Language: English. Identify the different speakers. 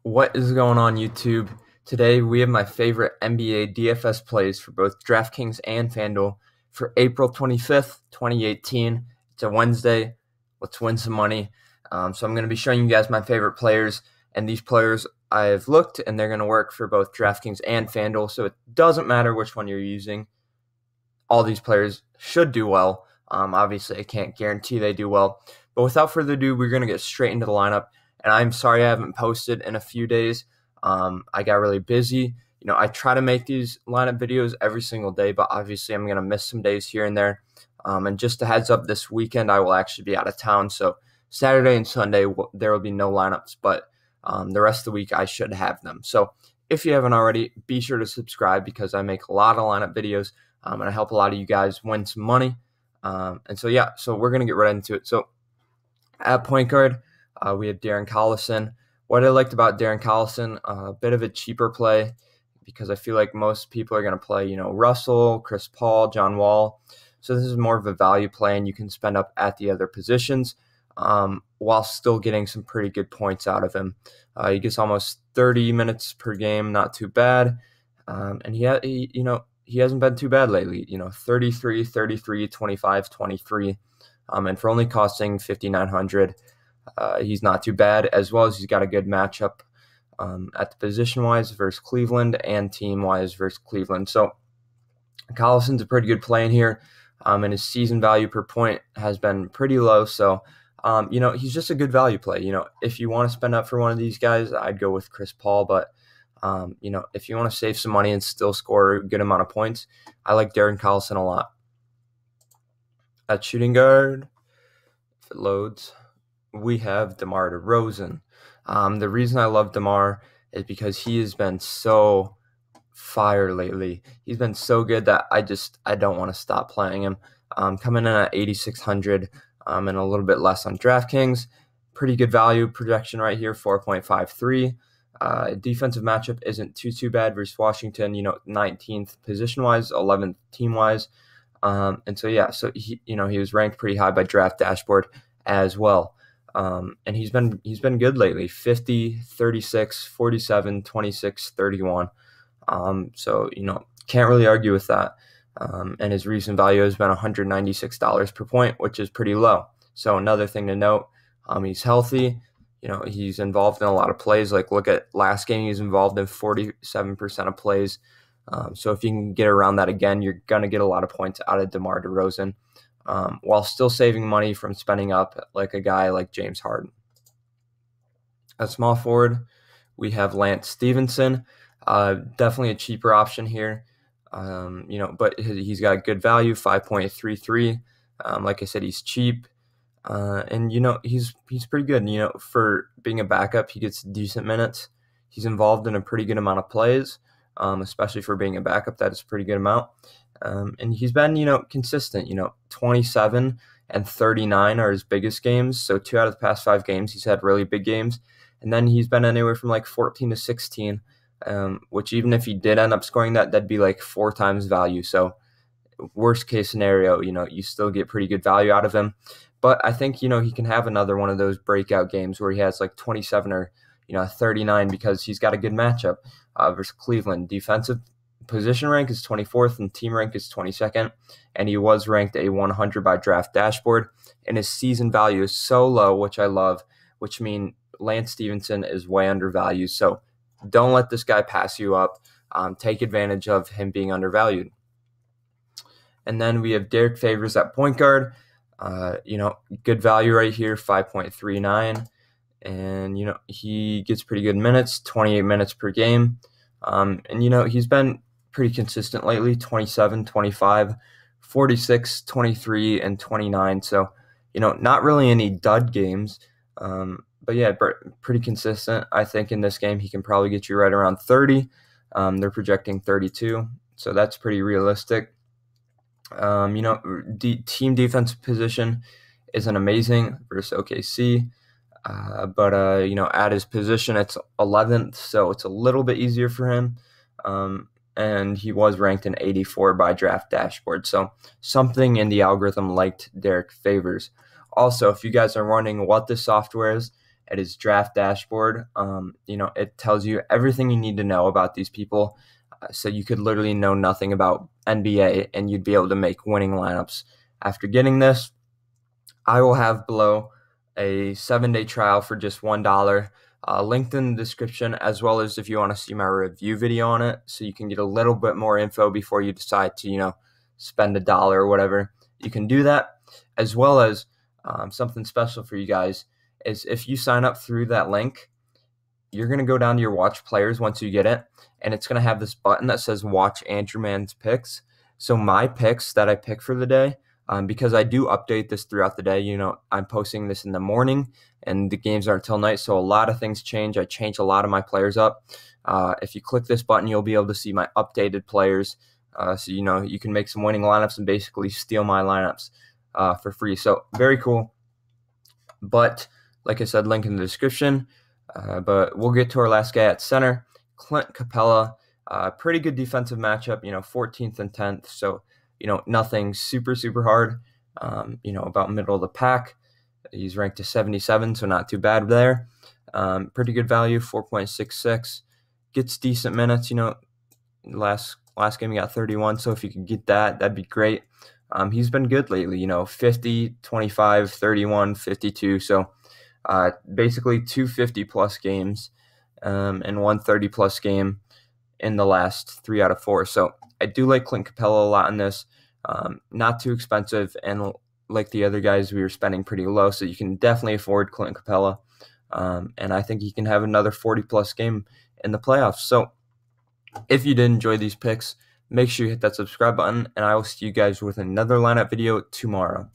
Speaker 1: What is going on, YouTube? Today we have my favorite NBA DFS plays for both Draftkings and Fanduel for April 25th, 2018. It's a Wednesday. Let's win some money. So I'm going to be showing you guys my favorite players, and these players I've looked, and they're going to work for both Draftkings and Fanduel, so it doesn't matter which one you're using. All these players should do well. Obviously, I can't guarantee they do well. But without further ado, we're going to get straight into the lineup. And I'm sorry I haven't posted in a few days. I got really busy. I try to make these lineup videos every single day, but obviously I'm going to miss some days here and there. And just a heads up, this weekend I will actually be out of town. So Saturday and Sunday, there will be no lineups, but the rest of the week I should have them. So if you haven't already, be sure to subscribe because I make a lot of lineup videos and I help a lot of you guys win some money. So we're going to get right into it. So at point guard, we have Darren Collison. What I liked about Darren Collison, a bit of a cheaper play because I feel like most people are going to play, Russell, Chris Paul, John Wall. So this is more of a value play, and you can spend up at the other positions while still getting some pretty good points out of him. He gets almost 30 minutes per game, not too bad. And he hasn't been too bad lately. 33, 33, 25, 23. And for only costing $5,900. He's not too bad, as well as he's got a good matchup at the position-wise versus Cleveland and team-wise versus Cleveland. So Collison's a pretty good play in here, and his season value per point has been pretty low. So, he's just a good value play. If you want to spend up for one of these guys, I'd go with Chris Paul. But, if you want to save some money and still score a good amount of points, I like Darren Collison a lot. At shooting guard, if it loads, we have DeMar DeRozan. The reason I love DeMar is because he has been so fire lately. He's been so good that I don't want to stop playing him. Coming in at 8,600 and a little bit less on DraftKings. Pretty good value projection right here, 4.53. Defensive matchup isn't too bad versus Washington. 19th position-wise, 11th team-wise. So he was ranked pretty high by Draft Dashboard as well. And he's been good lately, 50, 36, 47, 26, 31. Can't really argue with that. And his recent value has been $196 per point, which is pretty low. So another thing to note, he's healthy. He's involved in a lot of plays. Like, look at last game, he was involved in 47% of plays. So if you can get around that again, you're going to get a lot of points out of DeMar DeRozan, while still saving money from spending up like a guy like James Harden. At small forward, we have Lance Stephenson. Definitely a cheaper option here, but he's got good value, 5.33. Like I said, he's cheap. And he's pretty good. For being a backup, he gets decent minutes. He's involved in a pretty good amount of plays, especially for being a backup. That is a pretty good amount. And he's been, consistent. 27 and 39 are his biggest games. So 2 out of the past 5 games, he's had really big games. And then he's been anywhere from like 14 to 16, which even if he did end up scoring that'd be like 4 times value. So worst case scenario, you still get pretty good value out of him. But I think, he can have another one of those breakout games where he has like 27 or, 39 because he's got a good matchup versus Cleveland. Defensive position rank is 24th and team rank is 22nd. And he was ranked a 100 by Draft Dashboard. And his season value is so low, which I love, which means Lance Stephenson is way undervalued. So don't let this guy pass you up. Take advantage of him being undervalued. And then we have Derrick Favors at point guard. Good value right here, 5.39. And, he gets pretty good minutes, 28 minutes per game. And, he's been pretty consistent lately, 27, 25, 46, 23, and 29. So, not really any dud games. But yeah, pretty consistent. I think in this game, he can probably get you right around 30. They're projecting 32. So that's pretty realistic. Team defensive position isn't amazing versus OKC. But at his position, it's 11th, so it's a little bit easier for him. And he was ranked in 84 by Draft Dashboard. So something in the algorithm liked Derrick Favors. Also, if you guys are wondering what this software is, at his draft dashboard. It tells you everything you need to know about these people. So you could literally know nothing about NBA and you'd be able to make winning lineups. After getting this, I will have below a 7-day trial for just $1, linked in the description, as well as if you want to see my review video on it, so you can get a little bit more info before you decide to, spend $1 or whatever. You can do that, as well as something special for you guys is if you sign up through that link, you're going to go down to your watch players once you get it, and it's going to have this button that says watch Andrew Mann's picks. So my picks that I pick for the day, because I do update this throughout the day, I'm posting this in the morning and the games aren't till night, so a lot of things change. I change a lot of my players up. If you click this button, you'll be able to see my updated players. So you can make some winning lineups and basically steal my lineups for free. So very cool. But like I said, link in the description. But we'll get to our last guy at center, Clint Capella. Pretty good defensive matchup, 14th and 10th. So, nothing super, super hard, about middle of the pack. He's ranked to 77, so not too bad there. Pretty good value, 4.66. Gets decent minutes, last game he got 31, so if you could get that, that'd be great. He's been good lately, 50, 25, 31, 52, so basically 250-plus games and 130-plus game in the last 3 out of 4. So I do like Clint Capella a lot in this. Not too expensive, and like the other guys, we were spending pretty low, so you can definitely afford Clint Capella. And I think he can have another 40-plus game in the playoffs. So if you did enjoy these picks, make sure you hit that subscribe button, and I will see you guys with another lineup video tomorrow.